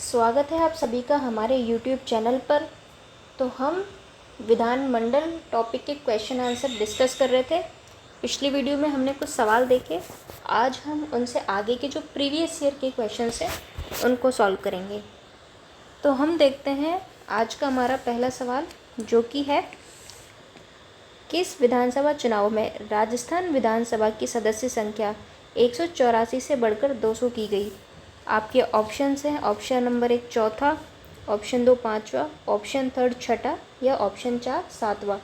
स्वागत है आप सभी का हमारे YouTube चैनल पर। तो हम विधानमंडल टॉपिक के क्वेश्चन आंसर डिस्कस कर रहे थे। पिछली वीडियो में हमने कुछ सवाल देखे, आज हम उनसे आगे के जो प्रीवियस ईयर के क्वेश्चंस हैं उनको सॉल्व करेंगे। तो हम देखते हैं आज का हमारा पहला सवाल, जो कि है किस विधानसभा चुनाव में राजस्थान विधानसभा की सदस्य संख्या 184 से बढ़कर 200 की गई। आपके ऑप्शंस हैं ऑप्शन नंबर 1 चौथा, ऑप्शन 2 पाँचवा, ऑप्शन 3 छठा या ऑप्शन 4 सातवां।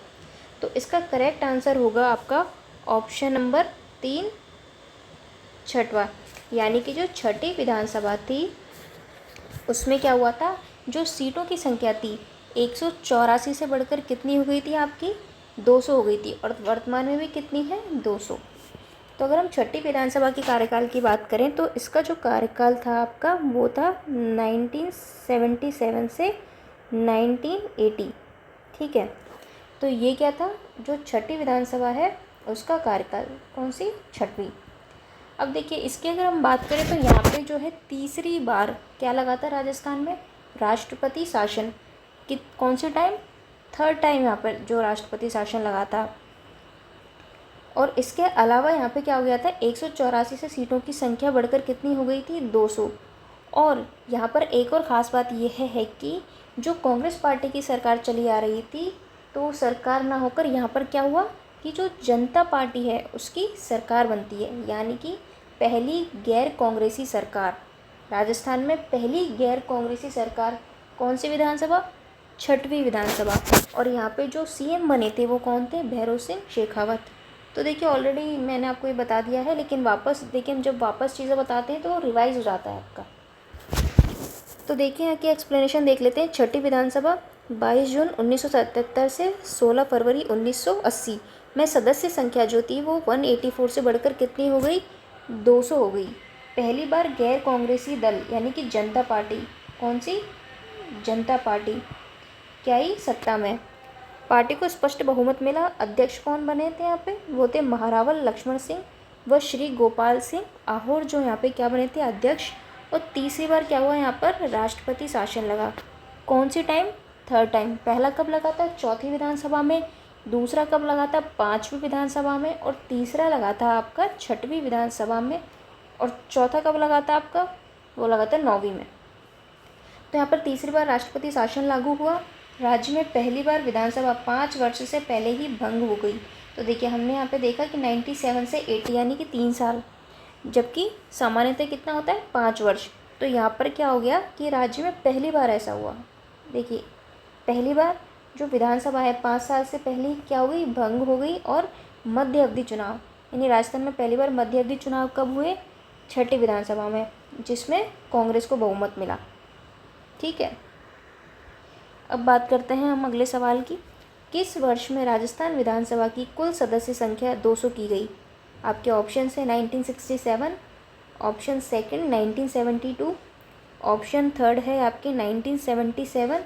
तो इसका करेक्ट आंसर होगा आपका ऑप्शन नंबर 3 छठवा। यानी कि जो छठी विधानसभा थी उसमें क्या हुआ था, जो सीटों की संख्या थी 184 से बढ़कर कितनी हो गई थी, आपकी 200 हो गई थी, और वर्तमान में भी कितनी है 200। तो अगर हम छठी विधानसभा के कार्यकाल की बात करें तो इसका जो कार्यकाल था आपका वो था 1977 से 1980। ठीक है, तो ये क्या था, जो छठी विधानसभा है उसका कार्यकाल, कौन सी, छठवीं। अब देखिए इसकी अगर हम बात करें तो यहाँ पे जो है तीसरी बार क्या लगा था राजस्थान में, राष्ट्रपति शासन। कि कौन सी टाइम, थर्ड टाइम यहाँ पर जो राष्ट्रपति शासन लगा था। और इसके अलावा यहाँ पे क्या हो गया था, 184 से सीटों की संख्या बढ़कर कितनी हो गई थी, 200। और यहाँ पर एक और ख़ास बात यह है कि जो कांग्रेस पार्टी की सरकार चली आ रही थी, तो सरकार ना होकर यहाँ पर क्या हुआ कि जो जनता पार्टी है उसकी सरकार बनती है। यानी कि पहली गैर कांग्रेसी सरकार, राजस्थान में पहली गैर कांग्रेसी सरकार कौन सी विधानसभा, छठवीं विधानसभा। और यहाँ पे जो सीएम बने थे वो कौन थे, भैरों सिंह शेखावत। तो देखिए ऑलरेडी मैंने आपको ये बता दिया है, लेकिन वापस देखिए हम जब वापस चीज़ें बताते हैं तो वो रिवाइज हो जाता है आपका। तो देखिए यहाँ की एक्सप्लेनेशन देख लेते हैं। छठी विधानसभा 22 जून 1977 से 16 फरवरी 1980 में सदस्य संख्या जो थी वो 184 से बढ़कर कितनी हो गई, 200 हो गई। पहली बार गैर कांग्रेसी दल यानी कि जनता पार्टी, कौन सी, जनता पार्टी क्या ही सत्ता में। पार्टी को स्पष्ट बहुमत मिला। अध्यक्ष कौन बने थे यहाँ पे, वो थे महारावल लक्ष्मण सिंह व श्री गोपाल सिंह आहोर, जो यहाँ पे क्या बने थे, अध्यक्ष। और तीसरी बार क्या हुआ, यहाँ पर राष्ट्रपति शासन लगा। कौन सी टाइम, थर्ड टाइम। पहला कब लगा था, चौथी विधानसभा में। दूसरा कब लगा था, पाँचवीं विधानसभा में। और तीसरा लगा था आपका छठवीं विधानसभा में। और चौथा कब लगा था आपका, वो लगा था 9वीं में। तो यहाँ पर तीसरी बार राष्ट्रपति शासन लागू हुआ। राज्य में पहली बार विधानसभा 5 वर्ष से पहले ही भंग हो गई। तो देखिए हमने यहाँ पे देखा कि 97 से 80 यानी कि 3 साल, जबकि सामान्यतः कितना होता है, 5 वर्ष। तो यहाँ पर क्या हो गया कि राज्य में पहली बार ऐसा हुआ। देखिए पहली बार जो विधानसभा है 5 साल से पहले ही क्या हो गई, भंग हो गई। और मध्य अवधि चुनाव, यानी राजस्थान में पहली बार मध्य अवधि चुनाव कब हुए, छठी विधानसभा में, जिसमें कांग्रेस को बहुमत मिला। ठीक है, अब बात करते हैं हम अगले सवाल की। किस वर्ष में राजस्थान विधानसभा की कुल सदस्य संख्या 200 की गई। आपके ऑप्शन है 1967, ऑप्शन सेकंड 1972, ऑप्शन थर्ड है आपके 1977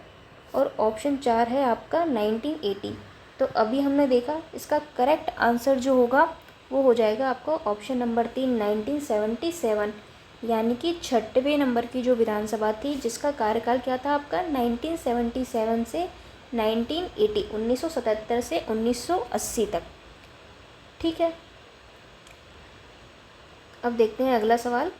और ऑप्शन 4 है आपका 1980। तो अभी हमने देखा इसका करेक्ट आंसर जो होगा वो हो जाएगा आपको ऑप्शन नंबर 3 1977। यानी कि छठवें नंबर की जो विधानसभा थी जिसका कार्यकाल क्या था आपका 1977 से 1980, 1977 से 1980 तक। ठीक है, अब देखते हैं अगला सवाल।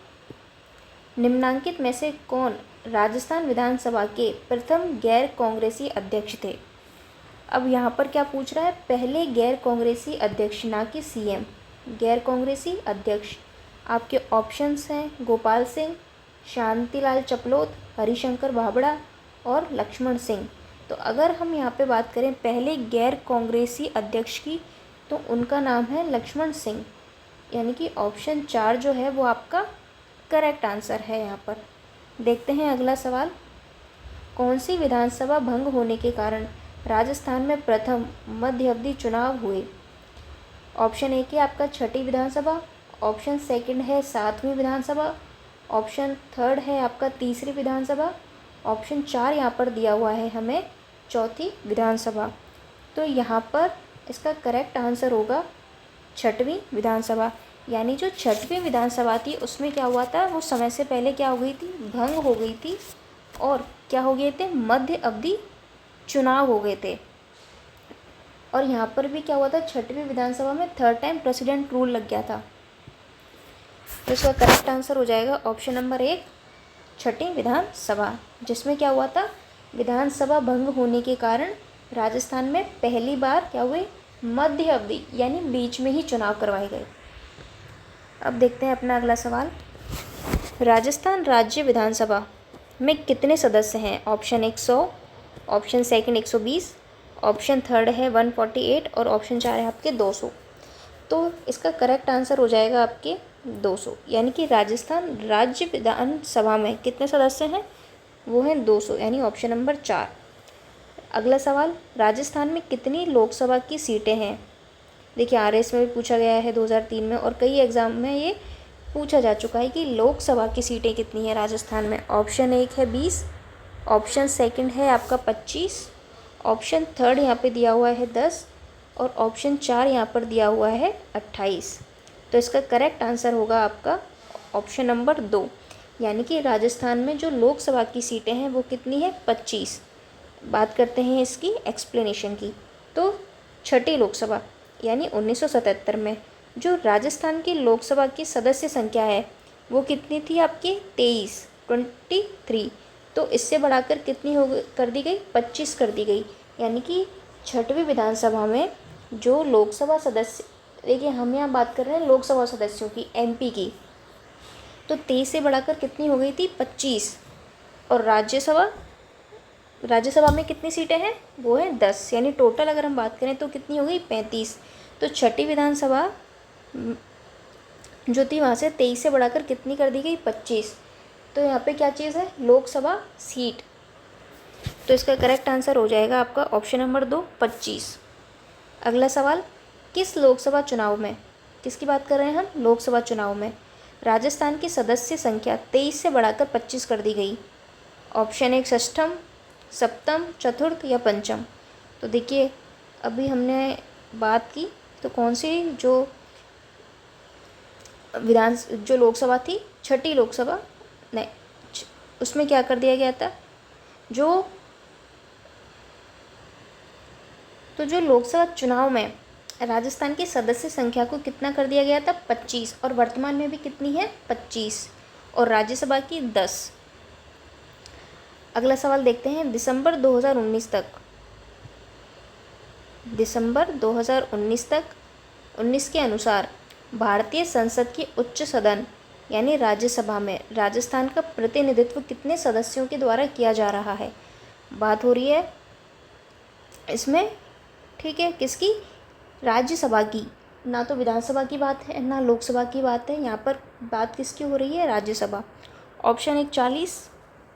निम्नांकित में से कौन राजस्थान विधानसभा के प्रथम गैर कांग्रेसी अध्यक्ष थे। अब यहाँ पर क्या पूछ रहा है, पहले गैर कांग्रेसी अध्यक्ष, ना कि सीएम, गैर कांग्रेसी अध्यक्ष। आपके ऑप्शंस हैं गोपाल सिंह, शांतिलाल चपलोत, हरिशंकर भाबड़ा और लक्ष्मण सिंह। तो अगर हम यहाँ पे बात करें पहले गैर कांग्रेसी अध्यक्ष की, तो उनका नाम है लक्ष्मण सिंह। यानी कि ऑप्शन 4 जो है वो आपका करेक्ट आंसर है यहाँ पर। देखते हैं अगला सवाल। कौन सी विधानसभा भंग होने के कारण राजस्थान में प्रथम मध्य अवधि चुनाव हुए। ऑप्शन 1 है आपका छठी विधानसभा, ऑप्शन सेकंड है 7वीं विधानसभा, ऑप्शन थर्ड है आपका तीसरी विधानसभा, ऑप्शन 4 यहाँ पर दिया हुआ है हमें चौथी विधानसभा। तो यहाँ पर इसका करेक्ट आंसर होगा छठवीं विधानसभा। यानी जो छठवीं विधानसभा थी उसमें क्या हुआ था, वो समय से पहले क्या हो गई थी, भंग हो गई थी। और क्या हो गए थे, मध्य अवधि चुनाव हो गए थे। और यहाँ पर भी क्या हुआ था, छठवीं विधानसभा में थर्ड टाइम प्रेसिडेंट रूल लग गया था। तो इसका करेक्ट आंसर हो जाएगा ऑप्शन नंबर 1, छठी विधानसभा, जिसमें क्या हुआ था, विधानसभा भंग होने के कारण राजस्थान में पहली बार क्या हुए, मध्य अवधि यानी बीच में ही चुनाव करवाए गए। अब देखते हैं अपना अगला सवाल। राजस्थान राज्य विधानसभा में कितने सदस्य हैं? Option 100, option second 120, option third है 148 और ऑप्शन 4 है आपके 200। तो इसका करेक्ट आंसर हो जाएगा आपके 200, यानी कि राजस्थान राज्य विधानसभा में कितने सदस्य हैं, वो हैं 200, यानी ऑप्शन नंबर 4। अगला सवाल, राजस्थान में कितनी लोकसभा की सीटें हैं? देखिए RS में भी पूछा गया है 2003 में, और कई एग्ज़ाम में ये पूछा जा चुका है कि लोकसभा की सीटें कितनी है राजस्थान में। ऑप्शन 1 है 20, ऑप्शन सेकंड है आपका 25, ऑप्शन थर्ड यहाँ पे दिया हुआ है 10 और ऑप्शन 4 यहाँ पर दिया हुआ है 28। तो इसका करेक्ट आंसर होगा आपका ऑप्शन नंबर 2, यानी कि राजस्थान में जो लोकसभा की सीटें हैं वो कितनी है, 25। बात करते हैं इसकी एक्सप्लेनेशन की। तो छठी लोकसभा यानी 1977 में जो राजस्थान की लोकसभा की सदस्य संख्या है वो कितनी थी आपकी, 23। तो इससे बढ़ाकर कितनी कर दी गई, 25 कर दी गई। यानी कि छठवीं विधानसभा में जो लोकसभा सदस्य, देखिए हम यहाँ बात कर रहे हैं लोकसभा सदस्यों की, MP की, तो 23 से बढ़ाकर कितनी हो गई थी, 25। और राज्यसभा में कितनी सीटें हैं, वो है 10, यानी टोटल अगर हम बात करें तो कितनी हो गई, 35। तो छठी विधानसभा जो थी वहाँ से 23 से बढ़ाकर कितनी कर दी गई, 25। तो यहाँ पे क्या चीज़ है, लोकसभा सीट। तो इसका करेक्ट आंसर हो जाएगा आपका ऑप्शन नंबर 2, 25। अगला सवाल, किस लोकसभा चुनाव में, किसकी बात कर रहे हैं हम, लोकसभा चुनाव में राजस्थान की सदस्य संख्या 23 से बढ़ाकर 25 कर दी गई? ऑप्शन 1 षष्ठम, सप्तम, चतुर्थ या पंचम। तो देखिए अभी हमने बात की तो कौन सी जो लोकसभा थी, छठी लोकसभा, नहीं उसमें क्या कर दिया गया था, जो लोकसभा चुनाव में राजस्थान की सदस्य संख्या को कितना कर दिया गया था, 25, और वर्तमान में भी कितनी है, 25, और राज्यसभा की 10। अगला सवाल देखते हैं, दिसंबर 2019 तक 19 के अनुसार भारतीय संसद की उच्च सदन यानी राज्यसभा में राजस्थान का प्रतिनिधित्व कितने सदस्यों के द्वारा किया जा रहा है? बात हो रही है इसमें, ठीक है, किसकी, राज्यसभा की, ना तो विधानसभा की बात है ना लोकसभा की बात है, यहाँ पर बात किसकी हो रही है, Rajya Sabha. Option 1 40,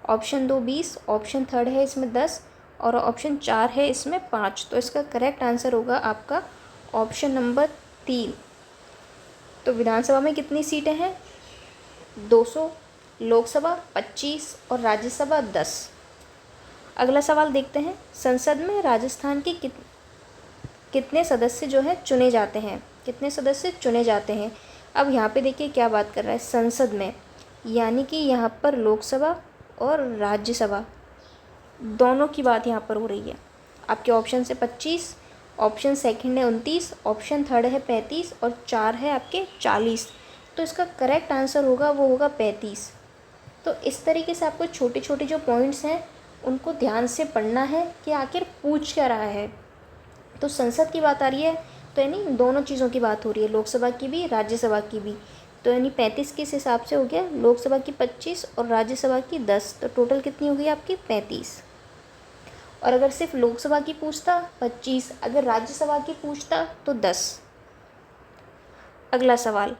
option 2 20, option third है इसमें 10 और ऑप्शन 4 है इसमें 5। तो इसका करेक्ट आंसर होगा आपका ऑप्शन नंबर 3। तो विधानसभा में कितनी सीटें हैं, 200, लोकसभा 25 और राज्यसभा 10। अगला सवाल देखते हैं, संसद में राजस्थान के कितने सदस्य जो है चुने जाते हैं, कितने सदस्य चुने जाते हैं? अब यहाँ पे देखिए क्या बात कर रहा है, संसद में, यानी कि यहाँ पर लोकसभा और राज्यसभा दोनों की बात यहाँ पर हो रही है। आपके ऑप्शन से 25, ऑप्शन सेकंड है 29, ऑप्शन थर्ड है 35 और 4 है आपके 40। तो इसका करेक्ट आंसर होगा वो होगा 35। तो इस तरीके से आपको छोटे छोटे जो पॉइंट्स हैं उनको ध्यान से पढ़ना है कि आखिर पूछ क्या रहा है। तो संसद की बात आ रही है तो यानी दोनों चीज़ों की बात हो रही है, लोकसभा की भी राज्यसभा की भी। तो यानी 35 किस हिसाब से हो गया, लोकसभा की 25 और राज्यसभा की 10। तो टोटल कितनी हो गई आपकी 35। और अगर सिर्फ लोकसभा की पूछता 25, अगर राज्यसभा की पूछता तो 10। अगला सवाल,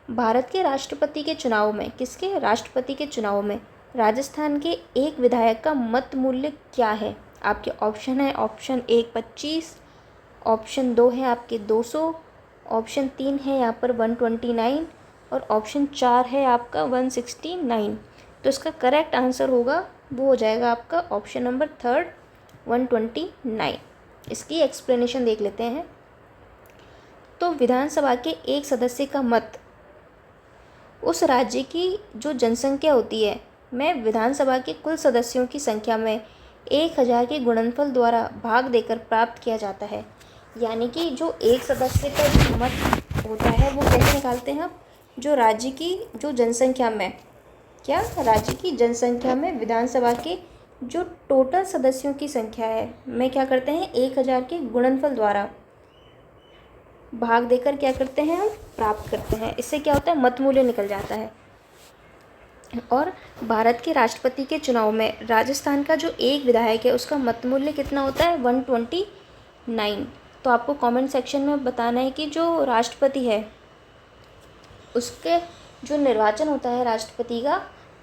भारत के राष्ट्रपति के चुनाव में, किसके, राष्ट्रपति के चुनाव में राजस्थान के एक विधायक का मत मूल्य क्या है? आपके ऑप्शन है, ऑप्शन 1 25, ऑप्शन 2 है आपके 200, ऑप्शन 3 है यहाँ पर 129 और ऑप्शन 4 है आपका 169। तो इसका करेक्ट आंसर होगा वो हो जाएगा आपका ऑप्शन नंबर थर्ड 129। इसकी एक्सप्लेनेशन देख लेते हैं। तो विधानसभा के एक सदस्य का मत उस राज्य की जो जनसंख्या होती है में विधानसभा के कुल सदस्यों की संख्या में 1000 के गुणनफल द्वारा भाग देकर प्राप्त किया जाता है। यानी कि जो एक सदस्य का जो मत होता है वो कैसे निकालते हैं आप, जो राज्य की जो जनसंख्या में, क्या राज्य की जनसंख्या में विधानसभा के जो टोटल सदस्यों की संख्या है में क्या करते हैं, 1000 के गुणनफल द्वारा भाग देकर क्या करते हैं, हम प्राप्त करते हैं। इससे क्या होता है, मत मूल्य निकल जाता है। और भारत के राष्ट्रपति के चुनाव में राजस्थान का जो एक विधायक है उसका मत मूल्य कितना होता है, 129। तो आपको कमेंट सेक्शन में बताना है कि जो राष्ट्रपति है उसके जो निर्वाचन होता है राष्ट्रपति का,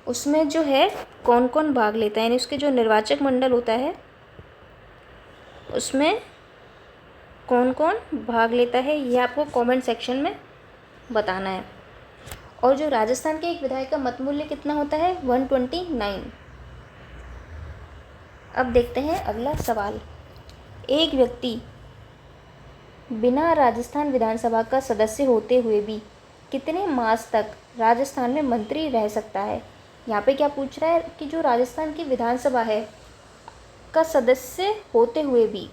उसमें जो है कौन कौन भाग लेता है, यानी उसके जो निर्वाचक मंडल होता है उसमें कौन कौन भाग लेता है, ये आपको कमेंट सेक्शन में बताना है। और जो राजस्थान के एक विधायक का मत मूल्य कितना होता है, 129। अब देखते हैं अगला सवाल। एक व्यक्ति बिना राजस्थान विधानसभा का सदस्य होते हुए भी कितने मास तक राजस्थान में मंत्री रह सकता है। यहाँ पे क्या पूछ रहा है कि जो राजस्थान की विधानसभा है का सदस्य होते हुए भी,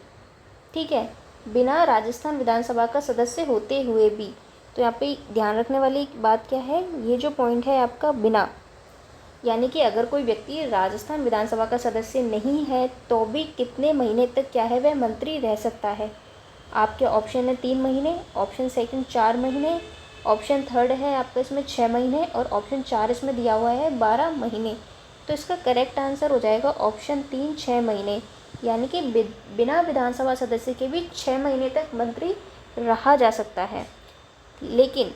ठीक है, बिना राजस्थान विधानसभा का सदस्य होते हुए भी, तो यहाँ पे ध्यान रखने वाली बात क्या है, ये जो पॉइंट है आपका बिना, यानी कि अगर कोई व्यक्ति राजस्थान विधानसभा का सदस्य नहीं है तो भी कितने महीने तक क्या है वह मंत्री रह सकता है। आपके ऑप्शन है 3 महीने, ऑप्शन सेकंड 4 महीने, ऑप्शन थर्ड है आपका इसमें 6 महीने और ऑप्शन 4 इसमें दिया हुआ है 12 महीने। तो इसका करेक्ट आंसर हो जाएगा ऑप्शन 3, 6 महीने। यानी कि बिना विधानसभा सदस्य के भी 6 महीने तक मंत्री रहा जा सकता है। लेकिन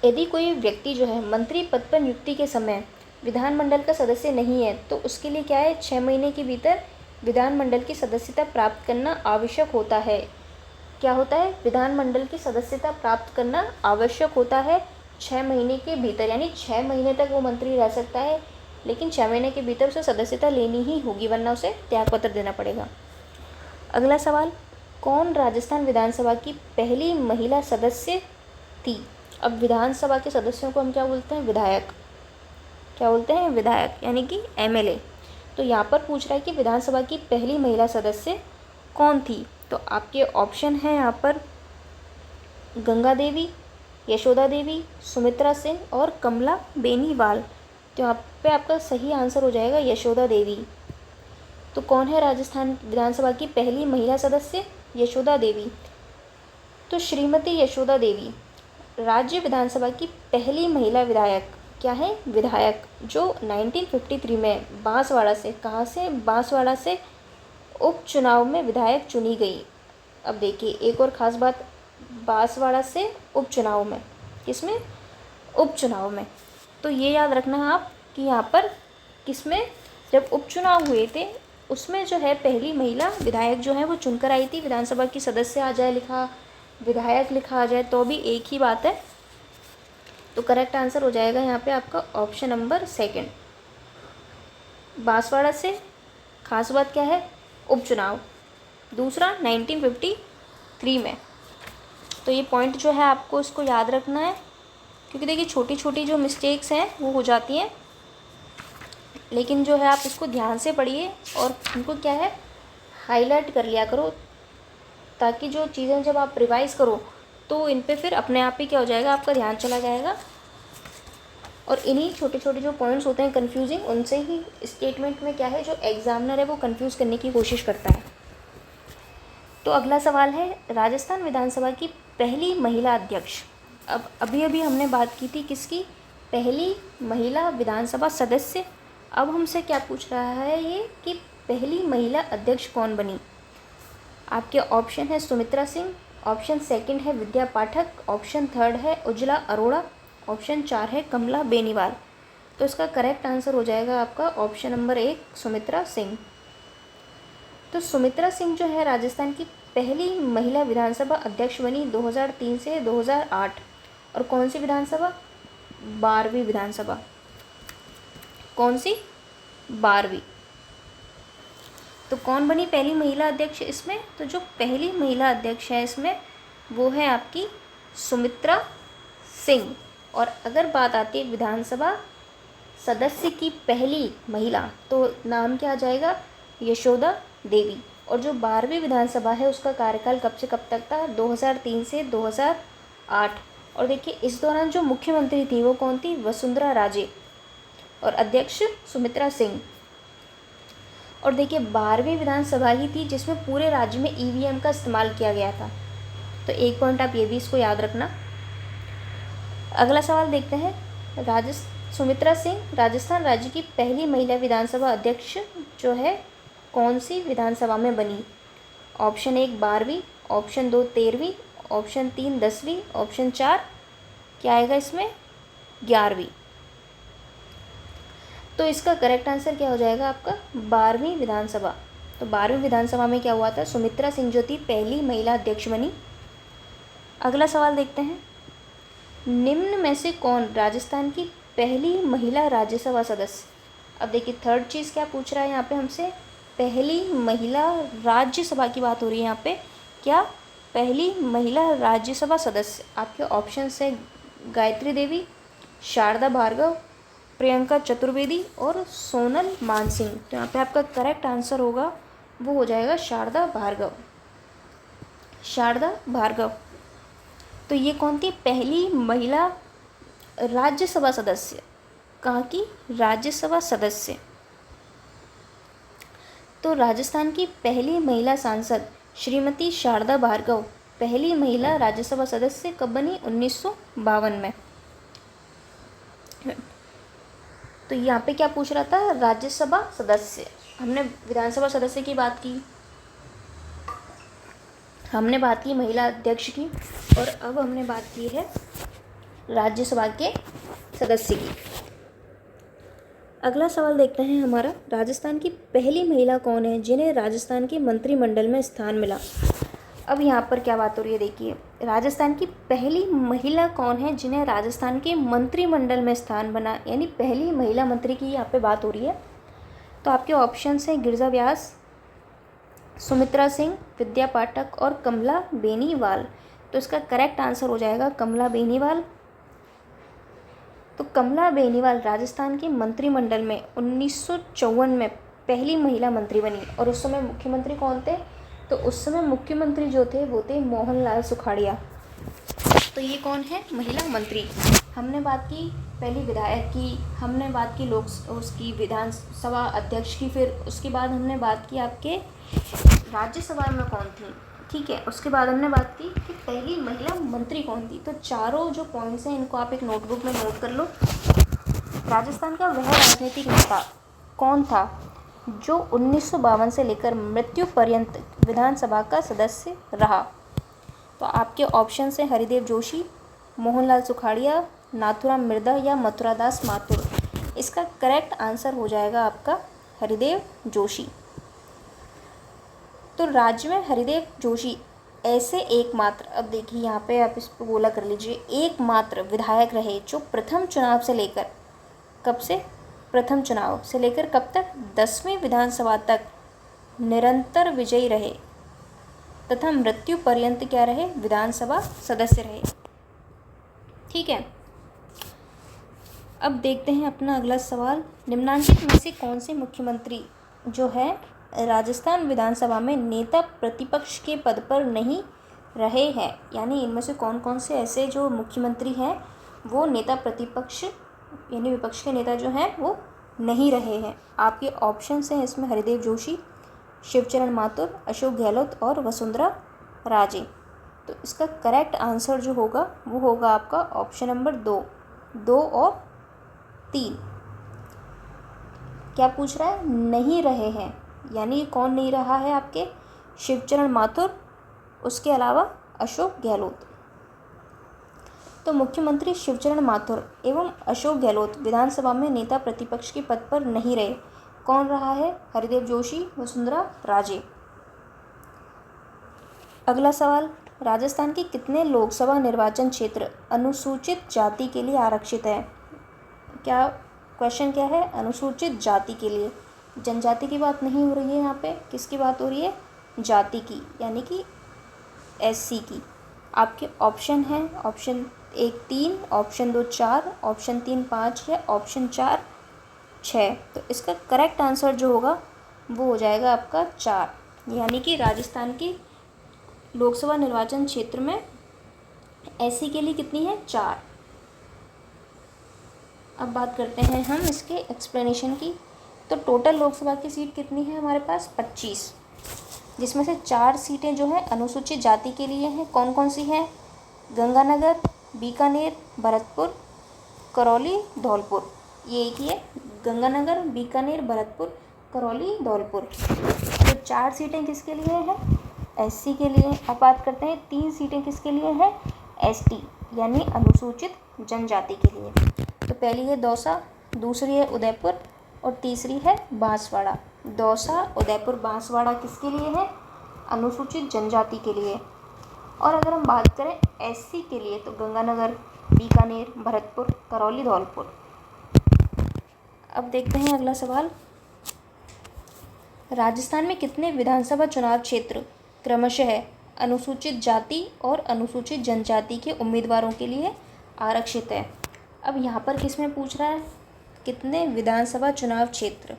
यदि कोई व्यक्ति जो है मंत्री पद पर नियुक्ति के समय विधानमंडल का सदस्य नहीं है तो उसके लिए क्या है, 6 महीने के भीतर विधानमंडल की सदस्यता प्राप्त करना आवश्यक होता है। क्या होता है, विधानमंडल की सदस्यता प्राप्त करना आवश्यक होता है 6 महीने के भीतर, यानी 6 महीने तक वो मंत्री रह सकता है, लेकिन 6 महीने के भीतर उसे सदस्यता लेनी ही होगी, वरना उसे त्यागपत्र देना पड़ेगा। अगला सवाल, कौन राजस्थान विधानसभा की पहली महिला सदस्य थी। अब विधानसभा के सदस्यों को हम क्या बोलते हैं, विधायक। क्या बोलते हैं, विधायक, यानी कि एमएलए। तो यहाँ पर पूछ रहा है कि विधानसभा की पहली महिला सदस्य कौन थी। तो आपके ऑप्शन हैं यहाँ पर गंगा देवी, यशोदा देवी, सुमित्रा सिंह और कमला बेनीवाल। तो यहाँ पे आपका सही आंसर हो जाएगा यशोदा देवी। तो कौन है राजस्थान विधानसभा की पहली महिला सदस्य, यशोदा देवी। तो श्रीमती यशोदा देवी राज्य विधानसभा की पहली महिला विधायक, क्या है, विधायक, जो 1953 में बांसवाड़ा से, कहाँ से, बांसवाड़ा से उपचुनाव में विधायक चुनी गई। अब देखिए एक और ख़ास बात, बांसवाड़ा से उपचुनाव में, किसमें, उपचुनाव में। तो ये याद रखना आप कि यहाँ पर किसमें, जब उपचुनाव हुए थे उसमें जो है पहली महिला विधायक जो है वो चुनकर आई थी। विधानसभा की सदस्य आ जाए लिखा, विधायक लिखा आ जाए तो भी एक ही बात है। तो करेक्ट आंसर हो जाएगा यहाँ पे आपका ऑप्शन नंबर सेकंड, बांसवाड़ा से। खास बात क्या है, उपचुनाव, दूसरा 1953 में। तो ये पॉइंट जो है आपको इसको याद रखना है, क्योंकि देखिए छोटी छोटी जो मिस्टेक्स हैं वो हो जाती हैं, लेकिन जो है आप इसको ध्यान से पढ़िए और उनको क्या है हाईलाइट कर लिया करो, ताकि जो चीज़ें जब आप रिवाइज करो तो इन पे फिर अपने आप ही क्या हो जाएगा, आपका ध्यान चला जाएगा। और इन्हीं छोटे छोटे जो पॉइंट्स होते हैं कंफ्यूजिंग, उनसे ही स्टेटमेंट में क्या है जो एग्जामिनर है वो कंफ्यूज करने की कोशिश करता है। तो अगला सवाल है, राजस्थान विधानसभा की पहली महिला अध्यक्ष। अब अभी हमने बात की थी किसकी, पहली महिला विधानसभा सदस्य। अब हमसे क्या पूछ रहा है ये कि पहली महिला अध्यक्ष कौन बनी। आपके ऑप्शन है सुमित्रा सिंह, ऑप्शन सेकंड है विद्या पाठक, ऑप्शन थर्ड है उज्ज्वला अरोड़ा, ऑप्शन 4 है कमला बेनीवाल। तो इसका करेक्ट आंसर हो जाएगा आपका ऑप्शन नंबर 1, सुमित्रा सिंह। तो सुमित्रा सिंह जो है राजस्थान की पहली महिला विधानसभा अध्यक्ष बनी 2003 से 2008। और कौन सी विधानसभा, 12वीं विधानसभा। कौन सी, 12वीं। तो कौन बनी पहली महिला अध्यक्ष इसमें, तो जो पहली महिला अध्यक्ष है इसमें वो है आपकी सुमित्रा सिंह। और अगर बात आती है विधानसभा सदस्य की पहली महिला, तो नाम क्या आ जाएगा, यशोदा देवी। और जो 12वीं विधानसभा है उसका कार्यकाल कब से कब तक था, 2003 से 2008। और देखिए इस दौरान जो मुख्यमंत्री थी वो कौन थी, वसुंधरा राजे, और अध्यक्ष सुमित्रा सिंह। और देखिए 12वीं विधानसभा ही थी जिसमें पूरे राज्य में ईवीएम का इस्तेमाल किया गया था। तो एक पॉइंट आप ये भी इसको याद रखना। अगला सवाल देखते हैं। सुमित्रा सिंह राजस्थान राज्य की पहली महिला विधानसभा अध्यक्ष जो है कौन सी विधानसभा में बनी। ऑप्शन 1 12वीं, ऑप्शन 2 13वीं, ऑप्शन 3 10वीं, ऑप्शन 4 क्या आएगा इसमें 11वीं। तो इसका करेक्ट आंसर क्या हो जाएगा आपका 12वीं विधानसभा। तो 12वीं विधानसभा में क्या हुआ था, सुमित्रा सिंह जो थी पहली महिला अध्यक्ष बनी। अगला सवाल देखते हैं। निम्न में से कौन राजस्थान की पहली महिला राज्यसभा सदस्य। अब देखिए थर्ड चीज़ क्या पूछ रहा है यहाँ पे हमसे, पहली महिला राज्यसभा की बात हो रही है यहाँ पे, क्या पहली महिला राज्यसभा सदस्य। आपके ऑप्शन है गायत्री देवी, शारदा भार्गव, प्रियंका चतुर्वेदी और सोनल मानसिंह। तो यहाँ पे आपका करेक्ट आंसर होगा वो हो जाएगा शारदा भार्गव। शारदा भार्गव। तो ये कौन थी, पहली महिला राज्यसभा सदस्य। कहाँ की, राज्यसभा सदस्य। तो राजस्थान की पहली महिला सांसद श्रीमती शारदा भार्गव पहली महिला राज्यसभा सदस्य कब बनी, 1952 में। तो यहाँ पे क्या पूछ रहा था, राज्यसभा सदस्य। हमने विधानसभा सदस्य की बात की, हमने बात की महिला अध्यक्ष की, और अब हमने बात की है राज्यसभा के सदस्य की। अगला सवाल देखते हैं हमारा, राजस्थान की पहली महिला कौन है जिन्हें राजस्थान के मंत्रिमंडल में स्थान मिला। अब यहाँ पर क्या बात हो रही है, देखिए राजस्थान की पहली महिला कौन है जिन्हें राजस्थान के मंत्रिमंडल में स्थान बना, यानी पहली महिला मंत्री की यहाँ पे बात हो रही है। तो आपके ऑप्शंस हैं गिरजा व्यास, सुमित्रा सिंह, विद्या पाठक और कमला बेनीवाल। तो इसका करेक्ट आंसर हो जाएगा कमला बेनीवाल। तो कमला बेनीवाल राजस्थान के मंत्रिमंडल में 1954 में पहली महिला मंत्री बनी। और उस समय मुख्यमंत्री कौन थे, तो उस समय मुख्यमंत्री जो थे वो थे मोहनलाल सुखाड़िया। तो ये कौन है, महिला मंत्री। हमने बात की पहली विधायक की, हमने बात की उसकी विधानसभा अध्यक्ष की, फिर उसके बाद हमने बात की आपके राज्यसभा में कौन थी, ठीक है। उसके बाद हमने बात की कि पहली महिला मंत्री कौन थी। तो चारों जो पॉइंट्स हैं इनको आप एक नोटबुक में नोट कर लो। राजस्थान का वह राजनीतिक नेता कौन था जो 1952 से लेकर मृत्यु पर्यंत विधानसभा का सदस्य रहा। तो आपके ऑप्शन हैं हरिदेव जोशी, मोहनलाल सुखाड़िया, नाथुराम मिर्धा या मथुरादास माथुर। इसका करेक्ट आंसर हो जाएगा आपका हरिदेव जोशी। तो राज्य में हरिदेव जोशी ऐसे एकमात्र, अब देखिए यहाँ पे आप इस पर गोला कर लीजिए, एकमात्र विधायक रहे जो प्रथम चुनाव से लेकर कब से, प्रथम चुनाव से लेकर कब तक, 10वीं विधानसभा तक निरंतर विजयी रहे तथा मृत्यु पर्यंत क्या रहे, विधानसभा सदस्य रहे, ठीक है। अब देखते हैं अपना अगला सवाल, निम्नांकित में से कौन से मुख्यमंत्री जो है राजस्थान विधानसभा में नेता प्रतिपक्ष के पद पर नहीं रहे हैं, यानी इनमें से कौन कौन से ऐसे जो मुख्यमंत्री हैं वो नेता प्रतिपक्ष यानी विपक्ष के नेता जो हैं वो नहीं रहे हैं। आपके ऑप्शंस हैं इसमें हरिदेव जोशी, शिवचरण माथुर, अशोक गहलोत और वसुंधरा राजे। तो इसका करेक्ट आंसर जो होगा वो होगा आपका ऑप्शन नंबर 2 और 3। क्या पूछ रहा है, नहीं रहे हैं, यानी कौन नहीं रहा है आपके, शिवचरण माथुर, उसके अलावा अशोक गहलोत। तो मुख्यमंत्री शिवचरण माथुर एवं अशोक गहलोत विधानसभा में नेता प्रतिपक्ष के पद पर नहीं रहे। कौन रहा है, हरिदेव जोशी, वसुंधरा राजे। अगला सवाल, राजस्थान के कितने लोकसभा निर्वाचन क्षेत्र अनुसूचित जाति के लिए आरक्षित है। क्या क्वेश्चन क्या है, अनुसूचित जाति के लिए। जनजाति की बात नहीं हो रही है यहाँ पे, किसकी बात हो रही है, जाति की, यानी कि SC की। आपके ऑप्शन हैं ऑप्शन 1 3, ऑप्शन 2 4, ऑप्शन 3 5 या ऑप्शन 4 6। तो इसका करेक्ट आंसर जो होगा वो हो जाएगा आपका 4, यानी कि राजस्थान की लोकसभा निर्वाचन क्षेत्र में एससी के लिए कितनी है, 4। अब बात करते हैं हम इसके एक्सप्लेनेशन की। तो टोटल लोकसभा की सीट कितनी है हमारे पास, 25, जिसमें से 4 सीटें जो है अनुसूचित जाति के लिए हैं। कौन कौन सी हैं, गंगानगर, बीकानेर, भरतपुर, करौली, धौलपुर। ये एक ही है, गंगानगर, बीकानेर, भरतपुर, करौली, धौलपुर। तो 4 सीटें किसके लिए हैं, एससी के लिए। अब बात करते हैं 3 सीटें किसके लिए हैं, एसटी यानी अनुसूचित जनजाति के लिए। तो पहली है दौसा, दूसरी है उदयपुर और तीसरी है बांसवाड़ा। दौसा, उदयपुर, बांसवाड़ा किसके लिए है, अनुसूचित जनजाति के लिए। और अगर हम बात करें एससी के लिए तो गंगानगर, बीकानेर, भरतपुर, करौली, धौलपुर। अब देखते हैं अगला सवाल, राजस्थान में कितने विधानसभा चुनाव क्षेत्र क्रमशः अनुसूचित जाति और अनुसूचित जनजाति के उम्मीदवारों के लिए आरक्षित है। अब यहाँ पर किस में पूछ रहा है, कितने विधानसभा चुनाव क्षेत्र।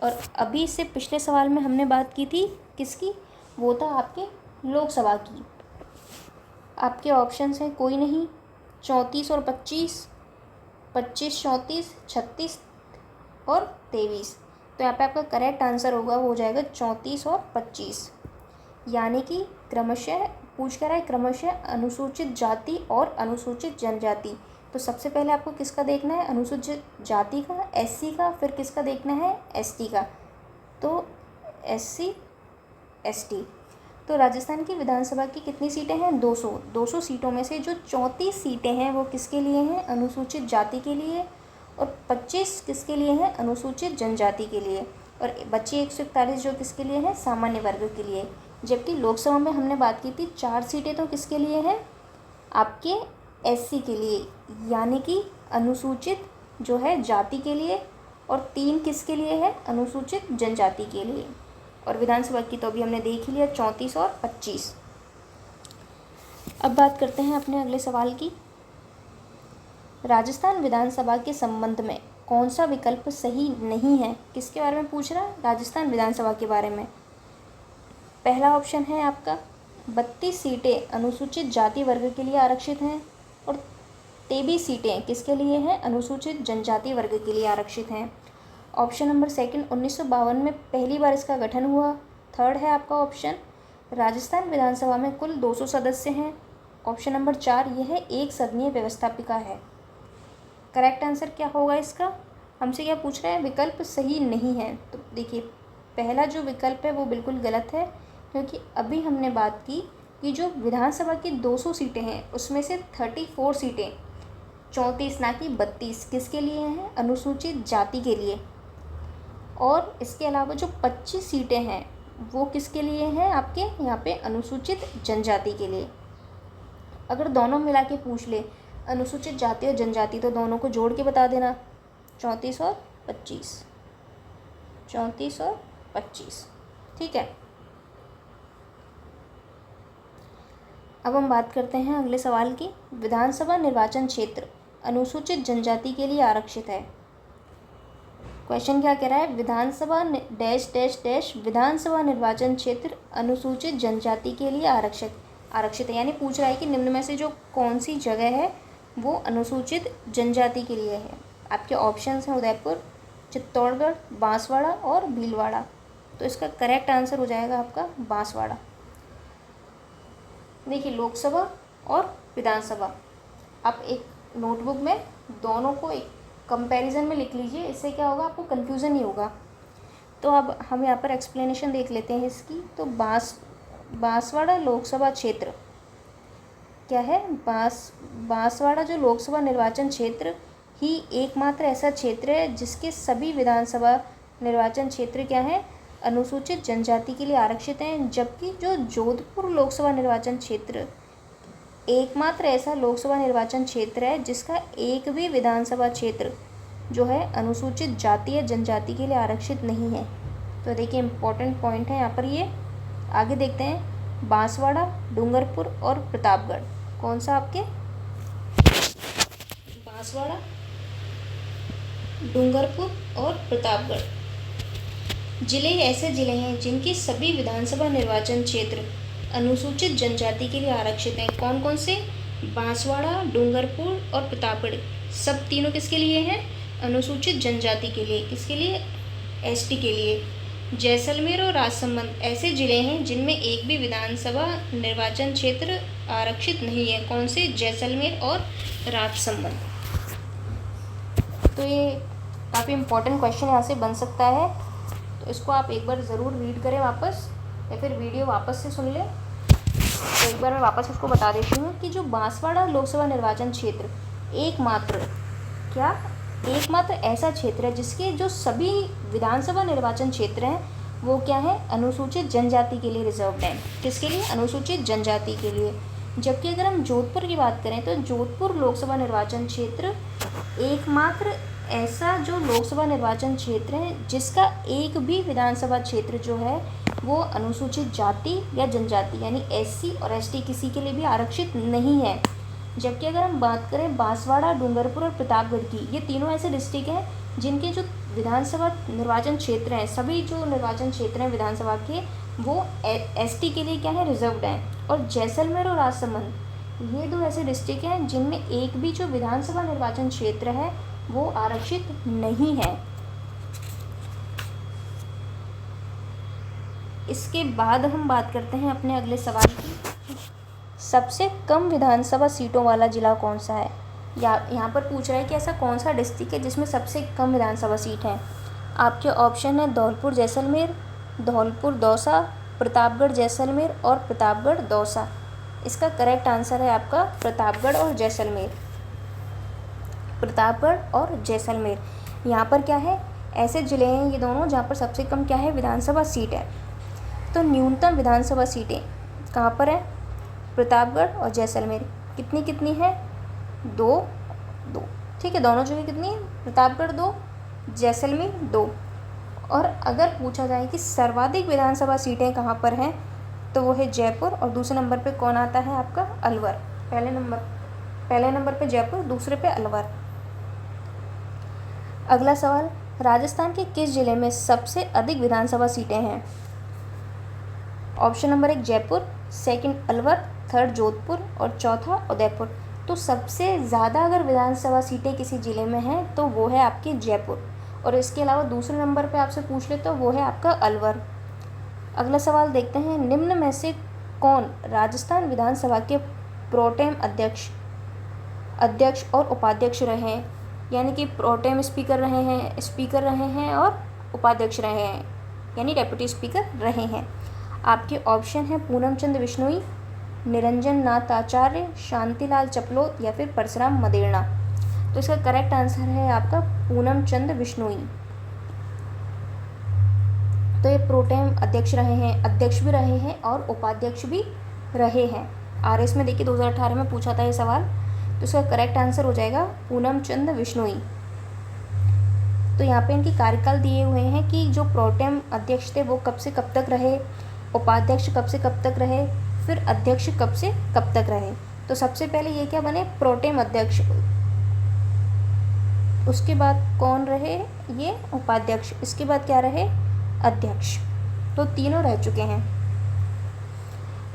और अभी से पिछले सवाल में हमने बात की थी किसकी, वो था आपके लोकसभा की। आपके ऑप्शंस हैं कोई नहीं, 34 और 25, 25, 34, 36 और 23। तो यहाँ पे आपका करेक्ट आंसर होगा वो हो जाएगा 34 और 25, यानी कि क्रमशः पूछ कर रहा है क्रमशः अनुसूचित जाति और अनुसूचित जनजाति। तो सबसे पहले आपको किसका देखना है, अनुसूचित जाति का, एससी का, फिर किसका देखना है, एसटी का। तो एससी, एसटी। तो राजस्थान की विधानसभा की कितनी सीटें हैं, 200। 200 सीटों में से जो 34 सीटें हैं वो किसके लिए हैं, अनुसूचित जाति के लिए, और 25 किसके लिए हैं, अनुसूचित जनजाति के लिए, और बची 141 जो किसके लिए हैं, सामान्य वर्ग के लिए। जबकि लोकसभा में हमने बात की थी 4 सीटें तो किसके लिए हैं, आपके एससी के लिए, यानी कि अनुसूचित जो है जाति के लिए, और 3 किसके लिए है, अनुसूचित जनजाति के लिए। और विधानसभा की तो अभी हमने देख ही लिया 34 और 25। अब बात करते हैं अपने अगले सवाल की, राजस्थान विधानसभा के संबंध में कौन सा विकल्प सही नहीं है। किसके बारे में पूछ रहा है, राजस्थान विधानसभा के बारे में। पहला ऑप्शन है आपका 32 सीटें अनुसूचित जाति वर्ग के लिए आरक्षित हैं, और 23 सीटें किसके लिए हैं, अनुसूचित जनजाति वर्ग के लिए आरक्षित हैं। ऑप्शन नंबर सेकंड, 1952 में पहली बार इसका गठन हुआ। थर्ड है आपका ऑप्शन, राजस्थान विधानसभा में कुल 200 सदस्य हैं। ऑप्शन नंबर 4, यह एक सदनीय व्यवस्थापिका है। करेक्ट आंसर क्या होगा इसका, हमसे क्या पूछ रहा है, विकल्प सही नहीं है। तो देखिए पहला जो विकल्प है वो बिल्कुल गलत है, क्योंकि अभी हमने बात की कि जो विधानसभा की 200 सीटें हैं उसमें से 34 सीटें, 34 ना कि 32 किसके लिए हैं, अनुसूचित जाति के लिए। और इसके अलावा जो 25 सीटें हैं वो किसके लिए हैं, आपके यहाँ पे अनुसूचित जनजाति के लिए। अगर दोनों मिला के पूछ ले, अनुसूचित जाति और जनजाति, तो दोनों को जोड़ के बता देना, 34 और 25, 34 और 25, ठीक है। अब हम बात करते हैं अगले सवाल की, विधानसभा निर्वाचन क्षेत्र अनुसूचित जनजाति के लिए आरक्षित है। क्वेश्चन क्या कह रहा है, विधानसभा डैश डैश डैश विधानसभा निर्वाचन क्षेत्र अनुसूचित जनजाति के लिए आरक्षित है, यानी पूछ रहा है कि निम्न में से जो कौन सी जगह है वो अनुसूचित जनजाति के लिए है। आपके ऑप्शंस हैं उदयपुर, चित्तौड़गढ़, बांसवाड़ा और भीलवाड़ा। तो इसका करेक्ट आंसर हो जाएगा आपका बांसवाड़ा। देखिए लोकसभा और विधानसभा, आप एक नोटबुक में दोनों को एक कंपैरिजन में लिख लीजिए, इससे क्या होगा, आपको कन्फ्यूज़न नहीं होगा। तो अब हम यहाँ पर एक्सप्लेनेशन देख लेते हैं इसकी। तो बांसवाड़ा लोकसभा क्षेत्र क्या है, बांसवाड़ा जो लोकसभा निर्वाचन क्षेत्र ही एकमात्र ऐसा क्षेत्र है जिसके सभी विधानसभा निर्वाचन क्षेत्र क्या हैं, अनुसूचित जनजाति के लिए आरक्षित हैं। जबकि जो जोधपुर लोकसभा निर्वाचन क्षेत्र एकमात्र ऐसा लोकसभा निर्वाचन क्षेत्र है जिसका एक भी विधानसभा क्षेत्र जो है अनुसूचित जाति या जनजाति के लिए आरक्षित नहीं है। तो देखिए इम्पोर्टेंट पॉइंट है यहाँ पर ये। आगे देखते हैं, बांसवाड़ा, डूंगरपुर और प्रतापगढ़, कौन सा आपके, बांसवाड़ा, डूंगरपुर और प्रतापगढ़ जिले ऐसे जिले हैं जिनकी सभी विधानसभा निर्वाचन क्षेत्र अनुसूचित जनजाति के लिए आरक्षित हैं। कौन कौन से? बांसवाड़ा, डूंगरपुर और प्रतापगढ़। सब तीनों किसके लिए हैं? अनुसूचित जनजाति के लिए। किसके लिए? एसटी के लिए। जैसलमेर और राजसमंद ऐसे जिले हैं जिनमें एक भी विधानसभा निर्वाचन क्षेत्र आरक्षित नहीं है। कौन से? जैसलमेर और राजसमंद। तो ये काफ़ी इम्पोर्टेंट क्वेश्चन यहाँ से बन सकता है, तो इसको आप एक बार ज़रूर रीड करें वापस, या फिर वीडियो वापस से सुन लें। तो एक बार मैं वापस उसको बता देती हूँ कि जो बांसवाड़ा लोकसभा निर्वाचन क्षेत्र एकमात्र ऐसा क्षेत्र है जिसके जो सभी विधानसभा निर्वाचन क्षेत्र हैं वो क्या है? अनुसूचित जनजाति के लिए रिजर्व्ड हैं। किसके लिए? अनुसूचित जनजाति के लिए। जबकि अगर हम जोधपुर की बात करें तो जोधपुर लोकसभा निर्वाचन क्षेत्र एकमात्र ऐसा जो लोकसभा निर्वाचन क्षेत्र है जिसका एक भी विधानसभा क्षेत्र जो है वो अनुसूचित जाति या जनजाति यानी एससी और एसटी किसी के लिए भी आरक्षित नहीं है। जबकि अगर हम बात करें बांसवाड़ा, डूंगरपुर और प्रतापगढ़ की, ये तीनों ऐसे डिस्ट्रिक्ट हैं जिनके जो विधानसभा निर्वाचन क्षेत्र हैं, सभी जो निर्वाचन क्षेत्र हैं विधानसभा के, वो एसटी के लिए क्या है? रिजर्व्ड हैं। और जैसलमेर और राजसमंद ये दो ऐसे डिस्ट्रिक्ट हैं जिनमें एक भी जो विधानसभा निर्वाचन क्षेत्र है वो आरक्षित नहीं है। इसके बाद हम बात करते हैं अपने अगले सवाल की। सबसे कम विधानसभा सीटों वाला जिला कौन सा है? यहाँ पर पूछ रहा है कि ऐसा कौन सा डिस्ट्रिक्ट है जिसमें सबसे कम विधानसभा सीट हैं। आपके ऑप्शन है धौलपुर जैसलमेर, धौलपुर दौसा, प्रतापगढ़ जैसलमेर और प्रतापगढ़ दौसा। इसका करेक्ट आंसर है आपका प्रतापगढ़ और जैसलमेर। प्रतापगढ़ और जैसलमेर यहाँ पर क्या है? ऐसे ज़िले हैं ये दोनों जहाँ पर सबसे कम क्या है? विधानसभा सीट है। तो न्यूनतम विधानसभा सीटें कहाँ पर है? प्रतापगढ़ और जैसलमेर। कितनी कितनी है? 2 2। ठीक है, दोनों जगह कितनी है? प्रतापगढ़ 2, जैसलमेर 2। और अगर पूछा जाए कि सर्वाधिक विधानसभा सीटें कहाँ पर हैं तो वो है जयपुर, और दूसरे नंबर पे कौन आता है? आपका अलवर। पहले नंबर पे जयपुर, दूसरे पे अलवर। अगला सवाल, राजस्थान के किस जिले में सबसे अधिक विधानसभा सीटें हैं? Option number 1 Jaipur, second Alwar, third Jodhpur और चौथा उदयपुर। तो सबसे ज़्यादा अगर विधानसभा सीटें किसी ज़िले में हैं तो वो है आपकी जयपुर, और इसके अलावा दूसरे नंबर पे आपसे पूछ ले तो वो है आपका अलवर। अगला सवाल देखते हैं, निम्न में से कौन राजस्थान विधानसभा के प्रोटेम अध्यक्ष और उपाध्यक्ष रहे हैं? यानी कि प्रोटेम स्पीकर रहे हैं और उपाध्यक्ष रहे हैं, यानी डेप्यूटी स्पीकर रहे हैं। आपके ऑप्शन हैं पूनम चंद बिश्नोई, निरंजन नाथ आचार्य, शांतिलाल चपलोत या फिर परशुराम मदेरणा। तो इसका करेक्ट आंसर है आपका पूनम चंद बिश्नोई। तो ये प्रोटेम अध्यक्ष भी रहे हैं और उपाध्यक्ष भी रहे हैं। आरएस में देखिए 2018 में पूछा था ये सवाल, तो इसका करेक्ट आंसर हो जाएगा पूनम चंद बिश्नोई। तो यहाँ पे इनकी कार्यकाल दिए हुए हैं कि जो प्रोटेम अध्यक्ष थे वो कब से कब तक रहे, उपाध्यक्ष कब से कब तक रहे, फिर अध्यक्ष कब से कब तक रहे। तो सबसे पहले ये क्या बने? प्रोटेम अध्यक्ष। उसके बाद कौन रहे? ये उपाध्यक्ष। इसके बाद क्या रहे? अध्यक्ष। तो तीनों रह चुके हैं।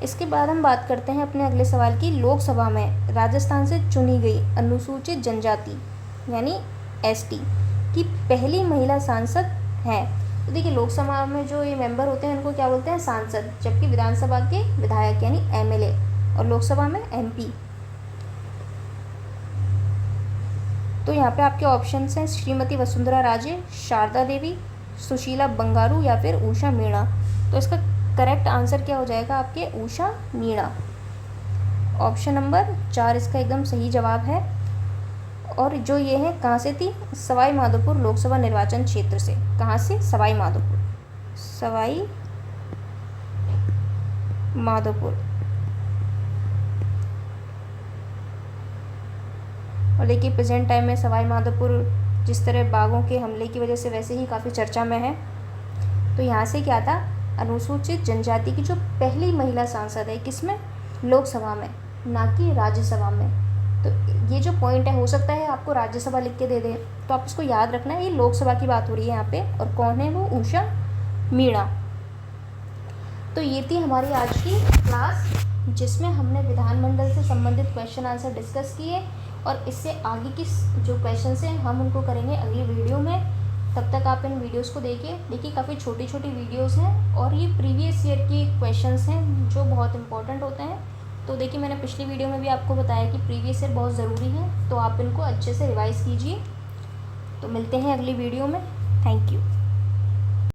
इसके बाद हम बात करते हैं अपने अगले सवाल की। लोकसभा में राजस्थान से चुनी गई अनुसूचित जनजाति यानी एसटी की पहली महिला सांसद हैं। तो देखिए लोकसभा में जो ये मेंबर होते हैं उनको क्या बोलते हैं? सांसद, जबकि विधानसभा के विधायक यानी एमएलए, और लोकसभा में एमपी। तो यहाँ पे आपके ऑप्शंस हैं श्रीमती वसुंधरा राजे, शारदा देवी, सुशीला बंगारू या फिर उषा मीणा। तो इसका करेक्ट आंसर क्या हो जाएगा? आपके उषा मीणा। ऑप्शन नंबर 4 इसका एकदम सही जवाब है। और जो ये है कहाँ से थी? सवाई माधोपुर लोकसभा निर्वाचन क्षेत्र से। कहाँ से? सवाई माधोपुर। और देखिए प्रेजेंट टाइम में सवाई माधोपुर जिस तरह बाघों के हमले की वजह से वैसे ही काफ़ी चर्चा में है। तो यहाँ से क्या था? अनुसूचित जनजाति की जो पहली महिला सांसद है, किसमें? लोकसभा में, ना कि राज्यसभा में। तो ये जो पॉइंट है, हो सकता है आपको राज्यसभा लिख के दे दे, तो आप इसको याद रखना है, ये लोकसभा की बात हो रही है यहाँ पे, और कौन है वो, उषा मीणा। तो ये थी हमारी आज की क्लास, जिसमें हमने विधानमंडल से संबंधित क्वेश्चन आंसर डिस्कस किए, और इससे आगे की जो क्वेश्चन हैं हम उनको करेंगे अगली वीडियो में। तब तक आप इन वीडियोस को देखिए काफ़ी छोटी छोटी वीडियोस हैं, और ये प्रीवियस ईयर की क्वेश्चंस हैं जो बहुत इंपॉर्टेंट होते हैं। तो देखिए, मैंने पिछली वीडियो में भी आपको बताया कि प्रीवियस ईयर बहुत ज़रूरी है, तो आप इनको अच्छे से रिवाइज़ कीजिए। तो मिलते हैं अगली वीडियो में। Thank you.